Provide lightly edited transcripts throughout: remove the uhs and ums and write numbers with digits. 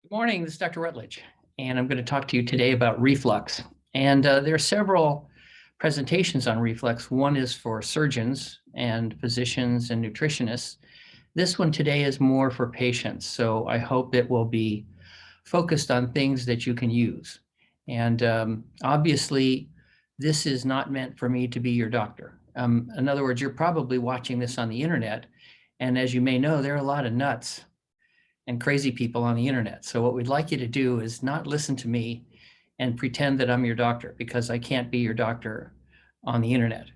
Good morning, this is Dr. Rutledge, and I'm going to talk to you today about reflux. And there are several presentations on reflux. One is for surgeons and physicians and nutritionists. This one today is more for patients, so I hope it will be focused on things that you can use. And obviously, this is not meant for me to be your doctor. In other words, you're probably watching this on the internet, and as you may know, there are a lot of nuts and crazy people on the internet. So what we'd like you to do is not listen to me and pretend that I'm your doctor, because I can't be your doctor on the internet.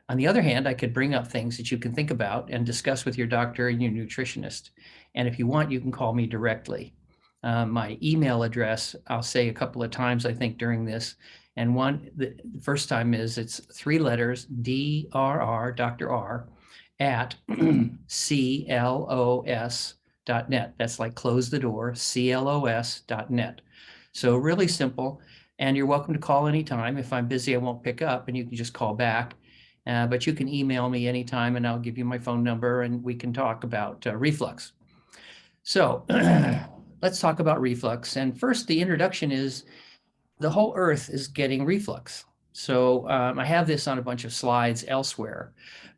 On the other hand, I could bring up things that you can think about and discuss with your doctor and your nutritionist. And if you want, you can call me directly. My email address, I'll say a couple of times, I think, during this. And the first time is it's 3 letters, DrR, Dr. R, at CLOS.net. That's like close the door, CLOS.net. So really simple. And you're welcome to call anytime. If I'm busy, I won't pick up, and you can just call back. But you can email me anytime, and I'll give you my phone number, and we can talk about reflux. So let's talk about reflux. And first, the introduction is the whole earth is getting reflux. So I have this on a bunch of slides elsewhere.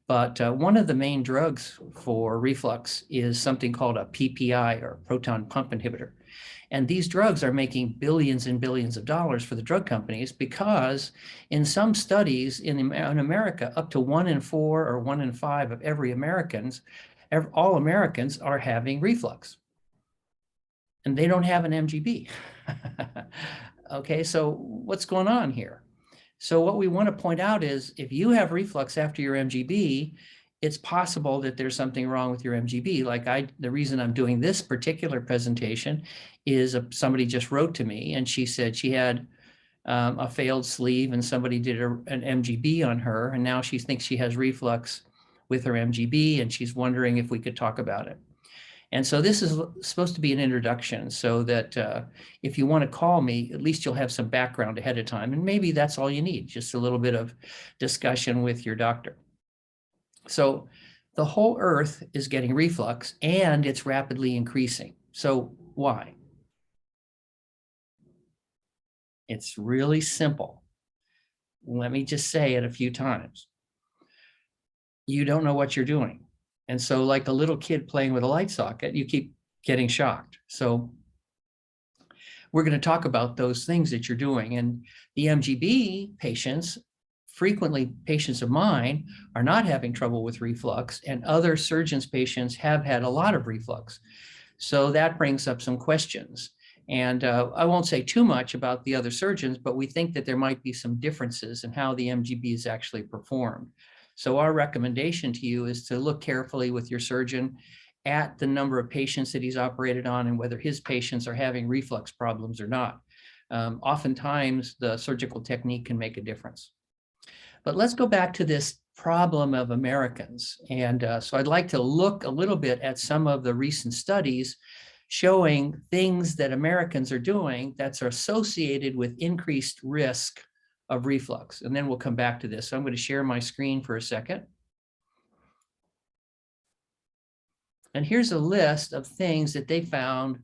But one of the main drugs for reflux is something called a PPI, or proton pump inhibitor. And these drugs are making billions and billions of dollars for the drug companies, because in some studies in America, up to 1 in 4 or 1 in 5 of all Americans are having reflux. And they don't have an MGB. Okay, so what's going on here? So what we want to point out is, if you have reflux after your MGB, it's possible that there's something wrong with your MGB. The reason I'm doing this particular presentation is somebody just wrote to me, and she said she had a failed sleeve, and somebody did an MGB on her, and now she thinks she has reflux with her MGB, and she's wondering if we could talk about it. And so this is supposed to be an introduction, so that if you want to call me, at least you'll have some background ahead of time. And maybe that's all you need, just a little bit of discussion with your doctor. So the whole earth is getting reflux, and it's rapidly increasing. So why? It's really simple. Let me just say it a few times. You don't know what you're doing. And so, like a little kid playing with a light socket, you keep getting shocked. So we're going to talk about those things that you're doing. And the MGB patients, frequently patients of mine, are not having trouble with reflux, and other surgeons' patients have had a lot of reflux. So that brings up some questions. And I won't say too much about the other surgeons, but we think that there might be some differences in how the MGB is actually performed. So our recommendation to you is to look carefully with your surgeon at the number of patients that he's operated on, and whether his patients are having reflux problems or not. Oftentimes, the surgical technique can make a difference. But let's go back to this problem of Americans. And so I'd like to look a little bit at some of the recent studies showing things that Americans are doing that's associated with increased risk of reflux. And then we'll come back to this. So I'm going to share my screen for a second. And here's a list of things that they found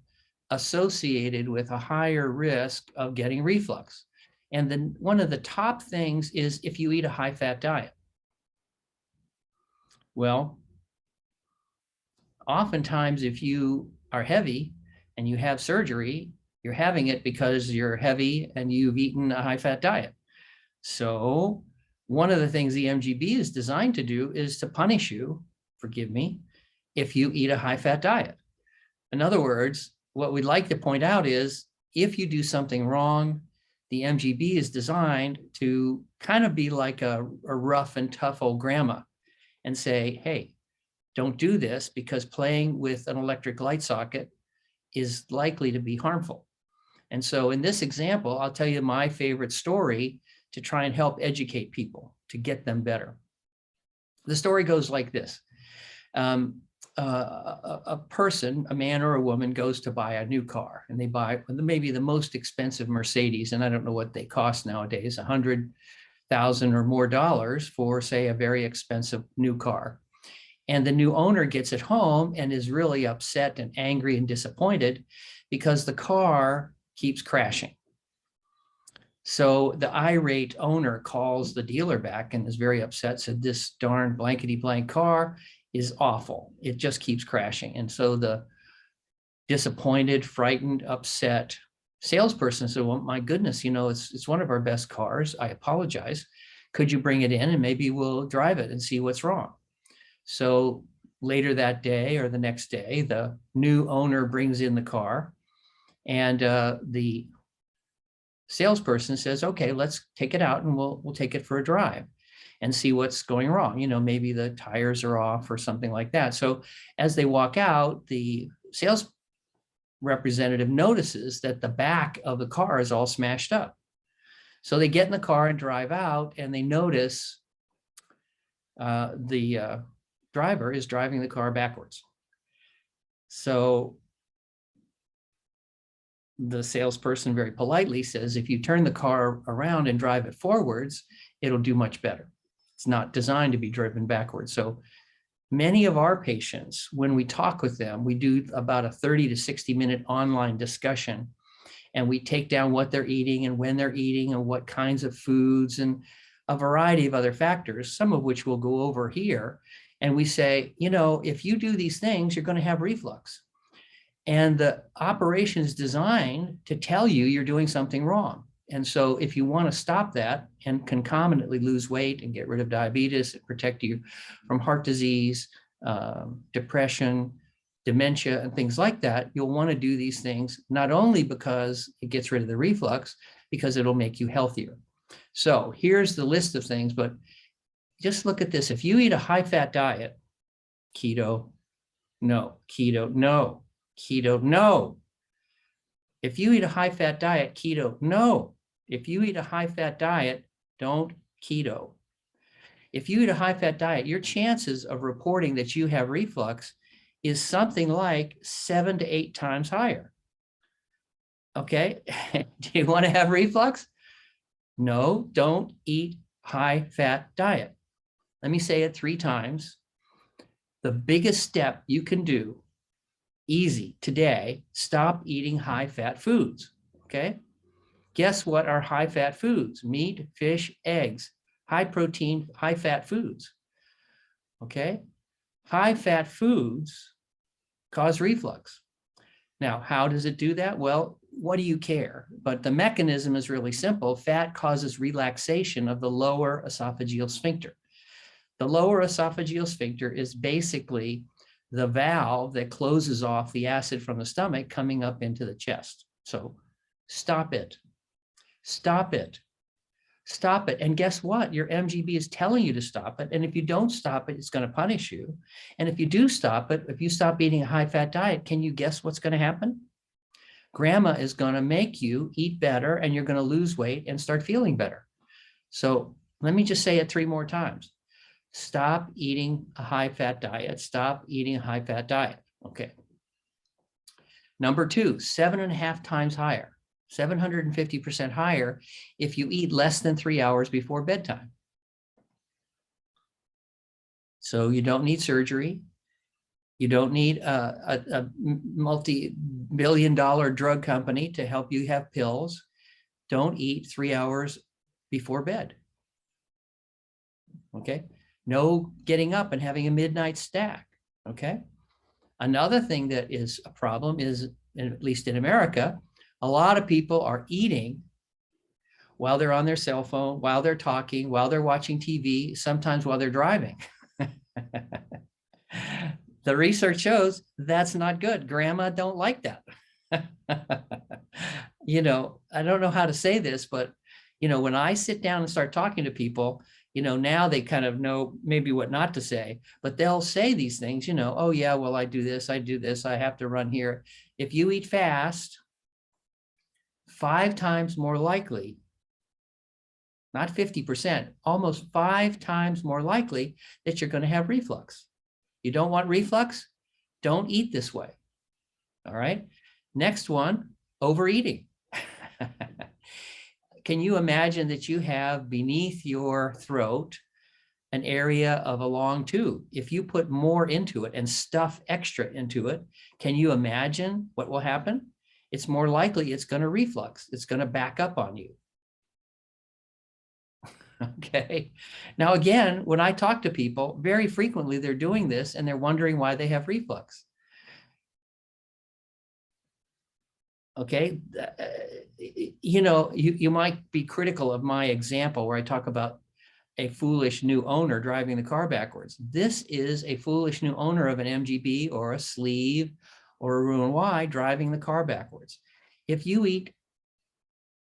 associated with a higher risk of getting reflux. And then one of the top things is if you eat a high-fat diet. Well, oftentimes if you are heavy and you have surgery, you're having it because you're heavy and you've eaten a high-fat diet. So one of the things the MGB is designed to do is to punish you, forgive me, if you eat a high-fat diet. In other words, what we'd like to point out is, if you do something wrong, the MGB is designed to kind of be like a rough and tough old grandma and say, hey, don't do this, because playing with an electric light socket is likely to be harmful. And so in this example, I'll tell you my favorite story to try and help educate people to get them better. The story goes like this. A person, a man or a woman, goes to buy a new car, and they buy maybe the most expensive Mercedes, and I don't know what they cost nowadays, $100,000 or more for, say, a very expensive new car. And the new owner gets it home and is really upset and angry and disappointed because the car keeps crashing. So the irate owner calls the dealer back and is very upset, said this darn blankety blank car is awful. It just keeps crashing. And so the disappointed, frightened, upset salesperson said, well, my goodness, it's one of our best cars. I apologize. Could you bring it in and maybe we'll drive it and see what's wrong? So later that day or the next day, the new owner brings in the car and the salesperson says, okay, let's take it out and we'll take it for a drive and see what's going wrong. Maybe the tires are off or something like that. So as they walk out, the sales representative notices that the back of the car is all smashed up. So they get in the car and drive out, and they notice the driver is driving the car backwards. So the salesperson very politely says, if you turn the car around and drive it forwards, it'll do much better. It's not designed to be driven backwards. So many of our patients, when we talk with them, we do about a 30 to 60-minute online discussion, and we take down what they're eating and when they're eating and what kinds of foods and a variety of other factors, some of which we'll go over here. And we say, if you do these things, you're going to have reflux. And the operation is designed to tell you you're doing something wrong. And so if you want to stop that and concomitantly lose weight and get rid of diabetes and protect you from heart disease, depression, dementia, and things like that, you'll want to do these things, not only because it gets rid of the reflux, because it'll make you healthier. So here's the list of things, but just look at this. If you eat a high-fat diet, keto, no. Keto, no. Keto, no. If you eat a high-fat diet, keto, no. If you eat a high-fat diet, don't keto. If you eat a high-fat diet, your chances of reporting that you have reflux is something like 7 to 8 times higher. Okay, do you want to have reflux? No, don't eat high-fat diet. Let me say it 3 times. The biggest step you can do, easy today, stop eating high-fat foods, okay? Guess what are high-fat foods? Meat, fish, eggs, high-protein, high-fat foods, okay? High-fat foods cause reflux. Now, how does it do that? Well, what do you care? But the mechanism is really simple. Fat causes relaxation of the lower esophageal sphincter. The lower esophageal sphincter is basically the valve that closes off the acid from the stomach coming up into the chest. So stop it. Stop it. Stop it. And guess what? Your MGB is telling you to stop it. And if you don't stop it, it's going to punish you. And if you do stop it, if you stop eating a high-fat diet, can you guess what's going to happen? Grandma is going to make you eat better, and you're going to lose weight and start feeling better. So let me just say it 3 more times. Stop eating a high-fat diet. Stop eating a high-fat diet. Okay. Number 2, 7.5 times higher. 750% higher if you eat less than 3 hours before bedtime. So you don't need surgery. You don't need a multi-billion-dollar drug company to help you have pills. Don't eat 3 hours before bed. Okay? No getting up and having a midnight snack. Okay? Another thing that is a problem is, at least in America, a lot of people are eating while they're on their cell phone, while they're talking, while they're watching TV, sometimes while they're driving. The research shows that's not good. Grandma don't like that. I don't know how to say this, but, when I sit down and start talking to people, now they kind of know maybe what not to say, but they'll say these things, oh yeah, well, I do this, I have to run here. If you eat fast, 5 times more likely, not 50%, almost 5 times more likely that you're going to have reflux. You don't want reflux? Don't eat this way. All right. Next one, overeating. Can you imagine that you have beneath your throat an area of a long tube. If you put more into it and stuff extra into it, can you imagine what will happen? It's more likely it's going to reflux. It's going to back up on you. Okay. Now, again, when I talk to people, very frequently they're doing this and they're wondering why they have reflux. Okay. You might be critical of my example where I talk about a foolish new owner driving the car backwards. This is a foolish new owner of an MGB or a sleeve or a Roux-en-Y driving the car backwards. If you eat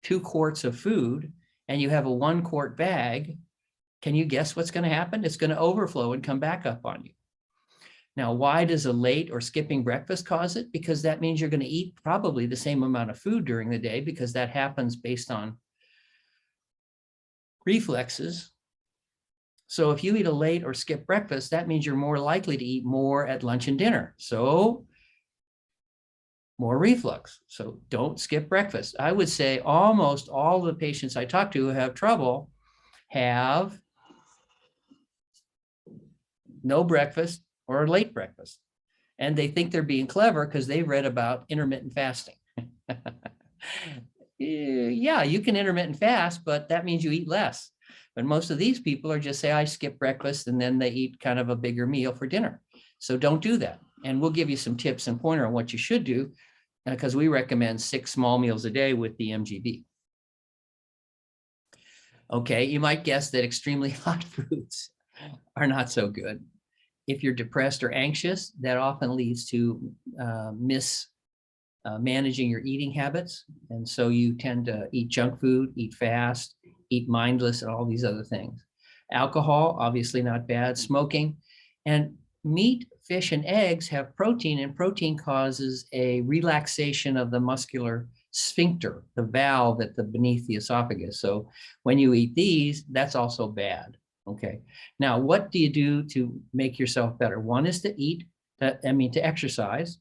2 quarts of food and you have a 1-quart bag, can you guess what's going to happen? It's going to overflow and come back up on you. Now, why does a late or skipping breakfast cause it? Because that means you're going to eat probably the same amount of food during the day, because that happens based on reflexes. So if you eat a late or skip breakfast, that means you're more likely to eat more at lunch and dinner. So more reflux. So don't skip breakfast. I would say almost all the patients I talk to who have trouble have no breakfast or a late breakfast. And they think they're being clever because they read about intermittent fasting. Yeah, you can intermittent fast, but that means you eat less. But most of these people are just say, I skip breakfast, and then they eat kind of a bigger meal for dinner. So don't do that. And we'll give you some tips and pointer on what you should do, because we recommend 6 small meals a day with the MGB. Okay, you might guess that extremely hot foods are not so good. If you're depressed or anxious, that often leads to managing your eating habits. And so you tend to eat junk food, eat fast, eat mindless, and all these other things. Alcohol, obviously not bad. Smoking. And meat, fish, and eggs have protein, and protein causes a relaxation of the muscular sphincter, the valve at the beneath the esophagus. So when you eat these, that's also bad. Okay. Now, what do you do to make yourself better? One is to eat, to exercise.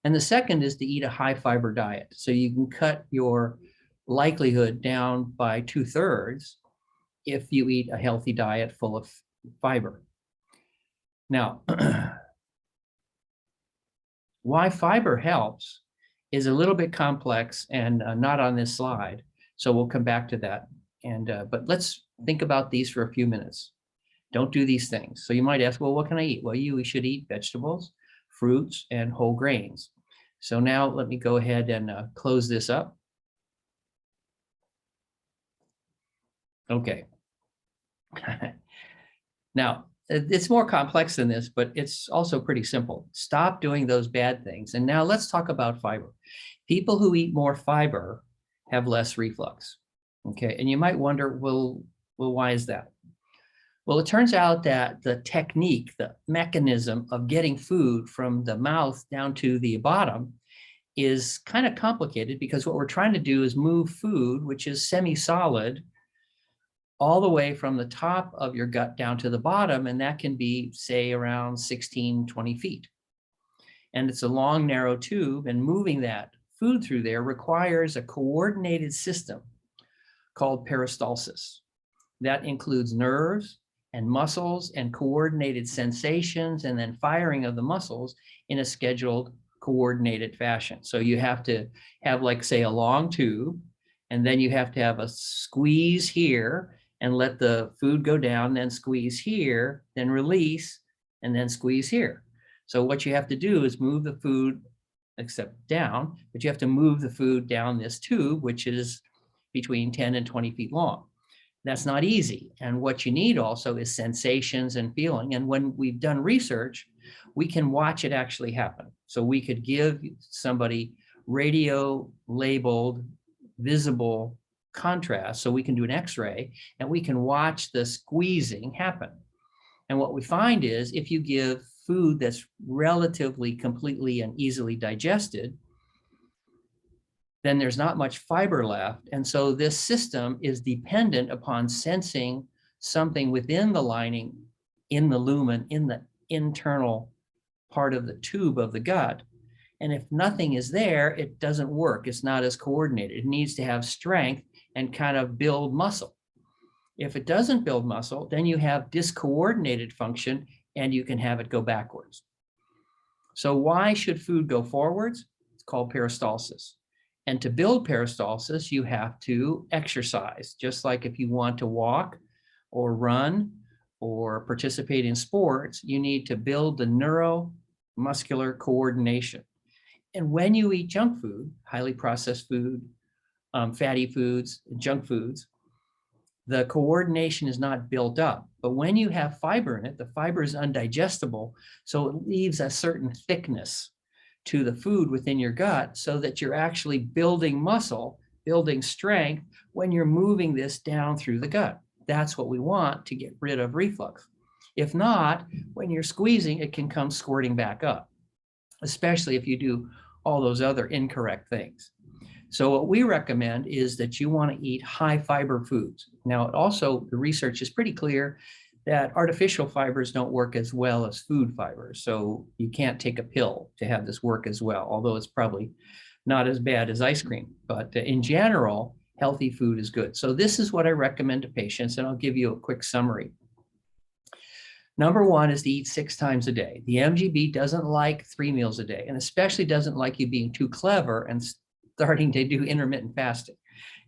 And the second is to eat a high fiber diet. So you can cut your likelihood down by 2/3 if you eat a healthy diet full of fiber. Now, why fiber helps is a little bit complex and not on this slide. So we'll come back to that. But let's think about these for a few minutes. Don't do these things. So you might ask, well, what can I eat? Well, you should eat vegetables, fruits, and whole grains. So now let me go ahead and close this up. Okay. Now, it's more complex than this, but it's also pretty simple. Stop doing those bad things. And now let's talk about fiber. People who eat more fiber have less reflux. Okay. And you might wonder, well, why is that? Well, it turns out that the technique, the mechanism of getting food from the mouth down to the bottom is kind of complicated, because what we're trying to do is move food, which is semi-solid, all the way from the top of your gut down to the bottom. And that can be, say, around 16, 20 feet. And it's a long, narrow tube, and moving that food through there requires a coordinated system called peristalsis. That includes nerves and muscles and coordinated sensations, and then firing of the muscles in a scheduled, coordinated fashion. So you have to have, like, say, a long tube, and then you have to have a squeeze here and let the food go down, then squeeze here, then release, and then squeeze here. So what you have to do is move the food, except down, but you have to move the food down this tube, which is between 10 and 20 feet long. That's not easy. And what you need also is sensations and feeling. And when we've done research, we can watch it actually happen. So we could give somebody radio labeled visible contrast. So we can do an X-ray and we can watch the squeezing happen. And what we find is, if you give food that's relatively completely and easily digested, then there's not much fiber left. And so this system is dependent upon sensing something within the lining, in the lumen, in the internal part of the tube of the gut. And if nothing is there, it doesn't work. It's not as coordinated. It needs to have strength and kind of build muscle. If it doesn't build muscle, then you have discoordinated function and you can have it go backwards. So why should food go forwards? It's called peristalsis. And to build peristalsis, you have to exercise, just like if you want to walk or run or participate in sports, you need to build the neuromuscular coordination. And when you eat junk food, highly processed food, fatty foods, junk foods, the coordination is not built up. But when you have fiber in it, the fiber is undigestible, so it leaves a certain thickness to the food within your gut so that you're actually building muscle, building strength when you're moving this down through the gut. That's what we want to get rid of reflux. If not, when you're squeezing, it can come squirting back up, especially if you do all those other incorrect things. So what we recommend is that you want to eat high fiber foods. Now, also, the research is pretty clear that artificial fibers don't work as well as food fibers. So you can't take a pill to have this work as well, although it's probably not as bad as ice cream. But in general, healthy food is good. So this is what I recommend to patients, and I'll give you a quick summary. Number one is to eat 6 times a day. The MGB doesn't like 3 meals a day, and especially doesn't like you being too clever and starting to do intermittent fasting.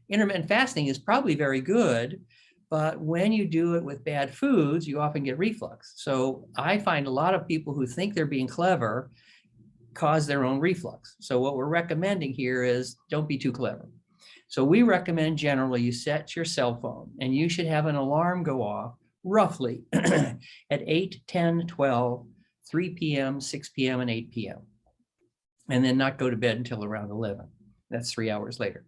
Intermittent fasting is probably very good, but when you do it with bad foods, you often get reflux. So I find a lot of people who think they're being clever cause their own reflux. So what we're recommending here is don't be too clever. So we recommend generally you set your cell phone, and you should have an alarm go off roughly at 8, 10, 12, 3 p.m., 6 p.m., and 8 p.m. And then not go to bed until around 11. That's 3 hours later.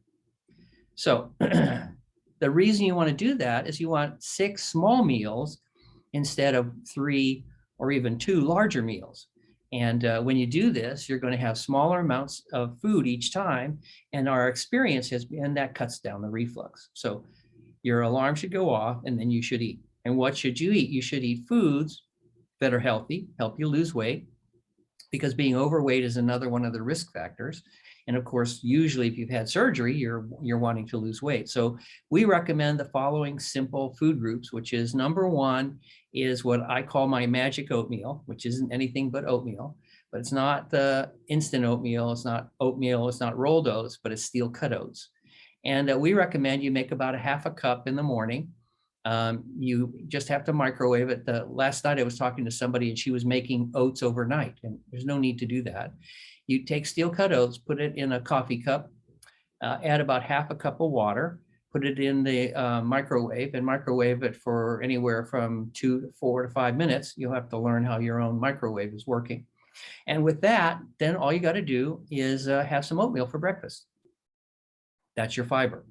So the reason you want to do that is you want 6 small meals instead of 3 or even 2 larger meals. And when you do this, you're going to have smaller amounts of food each time. And our experience has been that cuts down the reflux. So your alarm should go off, and then you should eat. And what should you eat? You should eat foods that are healthy, help you lose weight, because being overweight is another one of the risk factors. And of course, usually if you've had surgery, you're wanting to lose weight. So we recommend the following simple food groups, which is number one is what I call my magic oatmeal, which isn't anything but oatmeal, but it's not the instant oatmeal. It's not oatmeal. It's not rolled oats, but it's steel cut oats. And we recommend you make about a half a cup in the morning. You just have to microwave it. Last night I was talking to somebody and she was making oats overnight, and there's no need to do that. You take steel cut oats, put it in a coffee cup, add about half a cup of water, put it in the microwave, and microwave it for anywhere from 2 to 4 to 5 minutes. You'll have to learn how your own microwave is working. And with that, then all you got to do is have some oatmeal for breakfast. That's your fiber.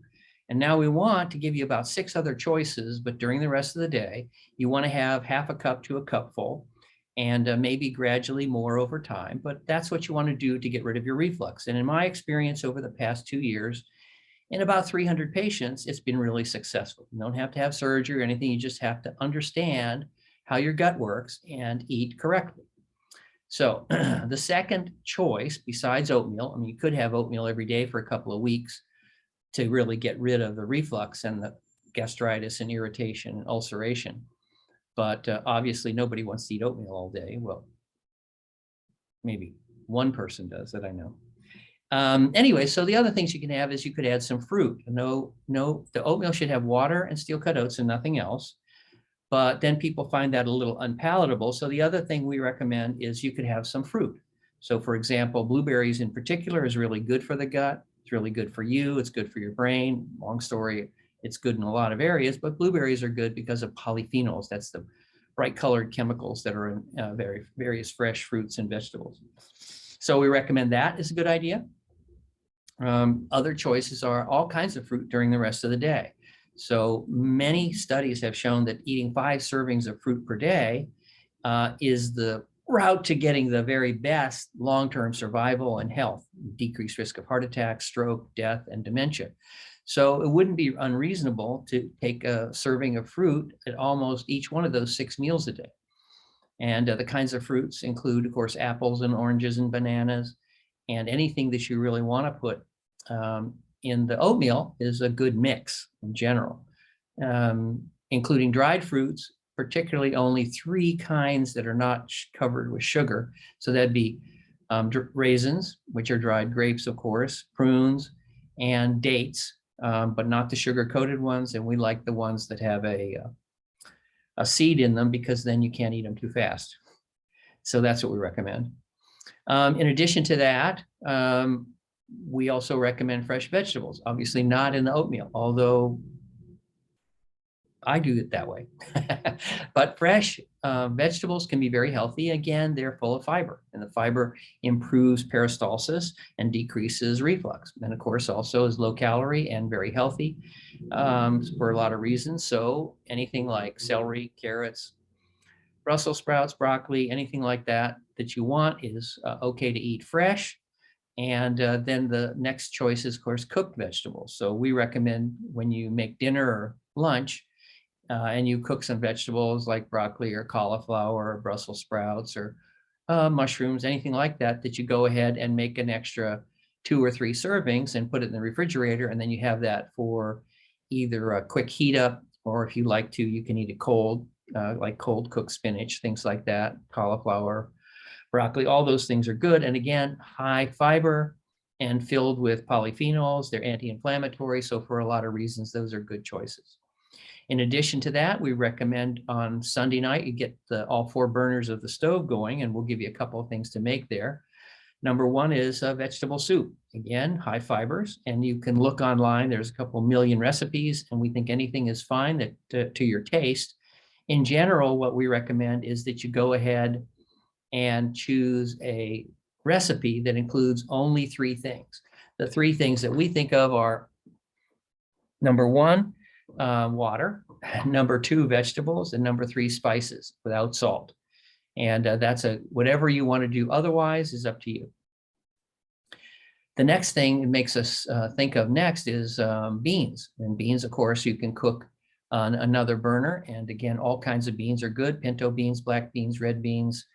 And now we want to give you about 6 other choices, but during the rest of the day, you want to have half a cup to a cupful, and maybe gradually more over time. But that's what you want to do to get rid of your reflux. And in my experience over the past 2 years, in about 300 patients, it's been really successful. You don't have to have surgery or anything. You just have to understand how your gut works and eat correctly. So the second choice, besides oatmeal, I mean, you could have oatmeal every day for a couple of weeks to really get rid of the reflux and the gastritis and irritation and ulceration. But obviously nobody wants to eat oatmeal all day. Well, maybe one person does that I know. Anyway, so the other things you can have is you could add some fruit. The oatmeal should have water and steel cut oats and nothing else. But then people find that a little unpalatable. So the other thing we recommend is you could have some fruit. So for example, blueberries in particular is really good for the gut. It's really good for you. It's good for your brain. Long story, it's good in a lot of areas, but blueberries are good because of polyphenols. That's the bright colored chemicals that are in various fresh fruits and vegetables. So we recommend that is a good idea. Other choices are all kinds of fruit during the rest of the day. So many studies have shown that eating 5 servings of fruit per day is the route to getting the very best long-term survival and health, decreased risk of heart attack, stroke, death, and dementia. So it wouldn't be unreasonable to take a serving of fruit at almost each one of those 6 meals a day. And the kinds of fruits include, of course, apples and oranges and bananas, and anything that you really want to put in the oatmeal is a good mix in general. including dried fruits, particularly only 3 kinds that are not covered with sugar. So that'd be raisins, which are dried grapes, of course, prunes, and dates, but not the sugar-coated ones. And we like the ones that have a seed in them, because then you can't eat them too fast. So that's what we recommend. In addition to that, we also recommend fresh vegetables, obviously not in the oatmeal, although I do it that way. But fresh vegetables can be very healthy. Again, they're full of fiber, and the fiber improves peristalsis and decreases reflux. And of course, also is low calorie and very healthy for a lot of reasons. So anything like celery, carrots, Brussels sprouts, broccoli, anything like that that you want is okay to eat fresh. And then the next choice is, of course, cooked vegetables. So we recommend when you make dinner or lunch, and you cook some vegetables like broccoli or cauliflower or Brussels sprouts or mushrooms, anything like that, that you go ahead and make an extra 2 or 3 servings and put it in the refrigerator. And then you have that for either a quick heat up, or if you like to, you can eat it cold, like cold cooked spinach, things like that, cauliflower, broccoli, all those things are good. And again, high fiber and filled with polyphenols. They're anti-inflammatory. So for a lot of reasons, those are good choices. In addition to that, we recommend on Sunday night, you get all 4 burners of the stove going, and we'll give you a couple of things to make there. Number 1 is vegetable soup. Again, high fibers, and you can look online. There's a couple million recipes, and we think anything is fine that to your taste. In general, what we recommend is that you go ahead and choose a recipe that includes only 3 things. The 3 things that we think of are, number 1, water, number 2, vegetables, and number 3, spices without salt. And that's whatever you want to do otherwise is up to you. The next thing it makes us think of next is beans. And beans, of course, you can cook on another burner. And again, all kinds of beans are good: pinto beans, black beans, red beans,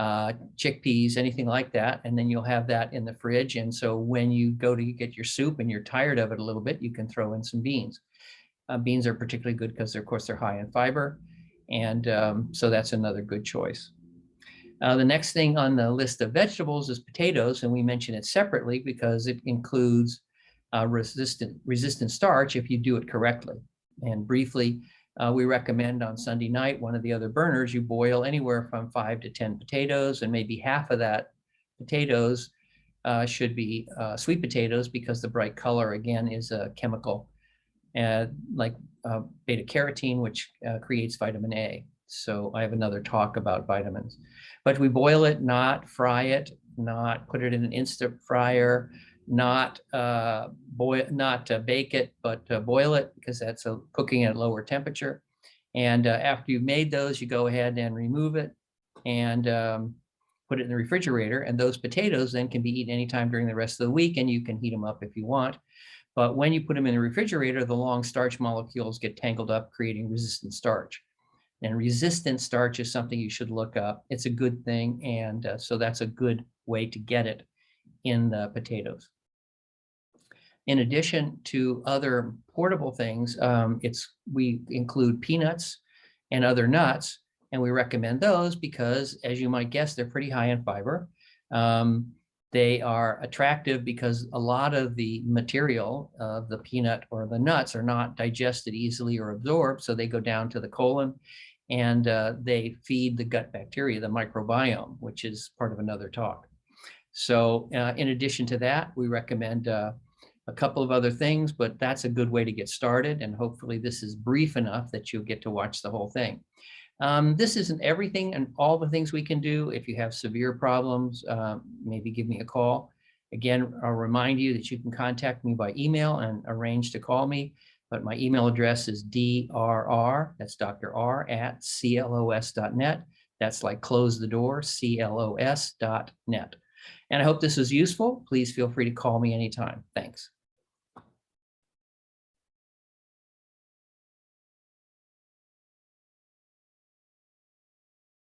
chickpeas, anything like that. And then you'll have that in the fridge. And so when you go to get your soup and you're tired of it a little bit, you can throw in some beans. Beans are particularly good because, of course, they're high in fiber. And so that's another good choice. The next thing on the list of vegetables is potatoes, and we mention it separately because it includes resistant starch if you do it correctly. And briefly, we recommend on Sunday night, one of the other burners, you boil anywhere from 5 to 10 potatoes, and maybe half of that potatoes should be sweet potatoes, because the bright color, again, is a chemical like beta carotene, which creates vitamin A. So I have another talk about vitamins. But we boil it, not fry it, not put it in an instant fryer, not bake it, but boil it, because that's cooking at a lower temperature. And after you've made those, you go ahead and remove it and put it in the refrigerator. And those potatoes then can be eaten anytime during the rest of the week, and you can heat them up if you want. But when you put them in the refrigerator, the long starch molecules get tangled up, creating resistant starch. And resistant starch is something you should look up. It's a good thing, and so that's a good way to get it in the potatoes. In addition to other portable things, we include peanuts and other nuts, and we recommend those because, as you might guess, they're pretty high in fiber. They are attractive because a lot of the material of the peanut or the nuts are not digested easily or absorbed, so they go down to the colon, and they feed the gut bacteria, the microbiome, which is part of another talk. So in addition to that, we recommend a couple of other things, but that's a good way to get started, and hopefully this is brief enough that you'll get to watch the whole thing. This isn't everything and all the things we can do. If you have severe problems, maybe give me a call. Again, I'll remind you that you can contact me by email and arrange to call me, but my email address is DrR, that's Dr. R, at clos.net. That's like close the door, clos.net. And I hope this was useful. Please feel free to call me anytime. Thanks.